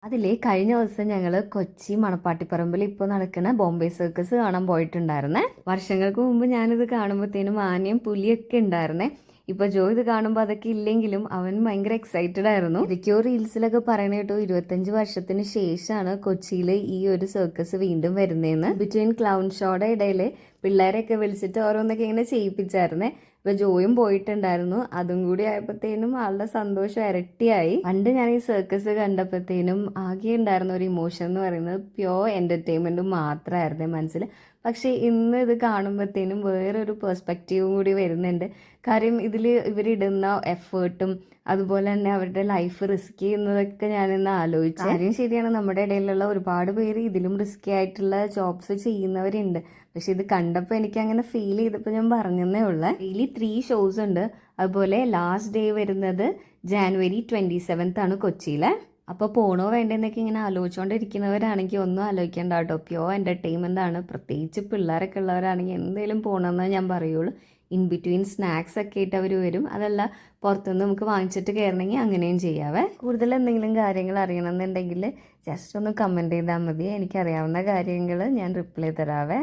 അതിലെ കഴിഞ്ഞ ദിവസം ഞങ്ങൾ കൊച്ചി മണപ്പാട്ടിപ്പറമ്പിൽ ഇപ്പോൾ നടക്കുന്ന ബോംബെ സർക്കസ് കാണാൻ പോയിട്ടുണ്ടായിരുന്നേ. വർഷങ്ങൾക്ക് മുമ്പ് ഞാനിത് കാണുമ്പോഴത്തേനും ആനയും പുലിയൊക്കെ ഉണ്ടായിരുന്നേ. ഇപ്പൊ ജോ ഇത് കാണുമ്പോൾ അതൊക്കെ ഇല്ലെങ്കിലും അവൻ ഭയങ്കര എക്സൈറ്റഡ് ആയിരുന്നു. ഇതൊക്കെയോ റീൽസിലൊക്കെ പറയണ കേട്ടോ 25 വർഷത്തിന് ശേഷമാണ് കൊച്ചിയിൽ ഈ ഒരു സർക്കസ് വീണ്ടും വരുന്നതെന്ന്. ബിറ്റ്വീൻ ക്ലൗൺ ഷോയുടെ ഇടയിൽ പിള്ളേരെയൊക്കെ വിളിച്ചിട്ട് ഓരോന്നൊക്കെ ഇങ്ങനെ ചെയ്യിപ്പിച്ചായിരുന്നേ. ഇപ്പൊ ജോയും പോയിട്ടുണ്ടായിരുന്നു. അതും കൂടി ആയപ്പോഴത്തേനും ആളുടെ സന്തോഷം ഇരട്ടിയായി. പണ്ട് ഞാൻ ഈ സർക്കസ് കണ്ടപ്പോഴത്തേനും ആകെ ഉണ്ടായിരുന്ന ഒരു ഇമോഷൻ എന്ന് പറയുന്നത് പ്യോർ എന്റർടൈൻമെന്റ് മാത്രമായിരുന്നു മനസ്സിൽ. പക്ഷെ ഇന്ന് ഇത് കാണുമ്പോഴത്തേനും വേറൊരു പെർസ്പെക്റ്റീവും കൂടി വരുന്നുണ്ട്. കാര്യം ഇതിൽ ഇവരിടുന്ന എഫേർട്ടും അതുപോലെ തന്നെ അവരുടെ ലൈഫ് റിസ്ക് ചെയ്യുന്നതൊക്കെ ഞാനിന്ന് ആലോചിച്ചു. കാര്യം ശരിയാണ്, നമ്മുടെ ഇടയിലുള്ള ഒരുപാട് പേര് ഇതിലും റിസ്കി ആയിട്ടുള്ള ജോബ്സ് ചെയ്യുന്നവരുണ്ട്. പക്ഷെ ഇത് കണ്ടപ്പോൾ എനിക്ക് അങ്ങനെ ഫീൽ ചെയ്തപ്പോൾ ഞാൻ പറഞ്ഞതേ ഉള്ളൂ. ഡെയിലി 3 ഷോസ് ഉണ്ട്. അതുപോലെ ലാസ്റ്റ് ഡേ വരുന്നത് ജാനുവരി 27 ആണ് കൊച്ചിയിലെ. അപ്പോൾ പോണോ വേണ്ടെന്നൊക്കെ ഇങ്ങനെ ആലോചിച്ചുകൊണ്ടിരിക്കുന്നവരാണെങ്കിൽ ഒന്നും ആലോചിക്കേണ്ട കേട്ടോ. പ്യോർ എൻ്റർടൈൻമെൻ്റ് ആണ്. പ്രത്യേകിച്ച് പിള്ളേരൊക്കെ ഉള്ളവരാണെങ്കിൽ എന്തെങ്കിലും പോകണമെന്നേ ഞാൻ പറയുള്ളൂ. ഇൻ ബിറ്റ്വീൻ സ്നാക്സ് ഒക്കെ ആയിട്ട് അവർ വരും. അതല്ല പുറത്തുനിന്ന് നമുക്ക് വാങ്ങിച്ചിട്ട് കയറണമെങ്കിൽ അങ്ങനെയും ചെയ്യാവേ. കൂടുതൽ എന്തെങ്കിലും കാര്യങ്ങൾ അറിയണമെന്നുണ്ടെങ്കിൽ ജസ്റ്റ് ഒന്ന് കമൻറ്റ് ചെയ്താൽ മതി. എനിക്കറിയാവുന്ന കാര്യങ്ങൾ ഞാൻ റിപ്ലൈ തരാവേ.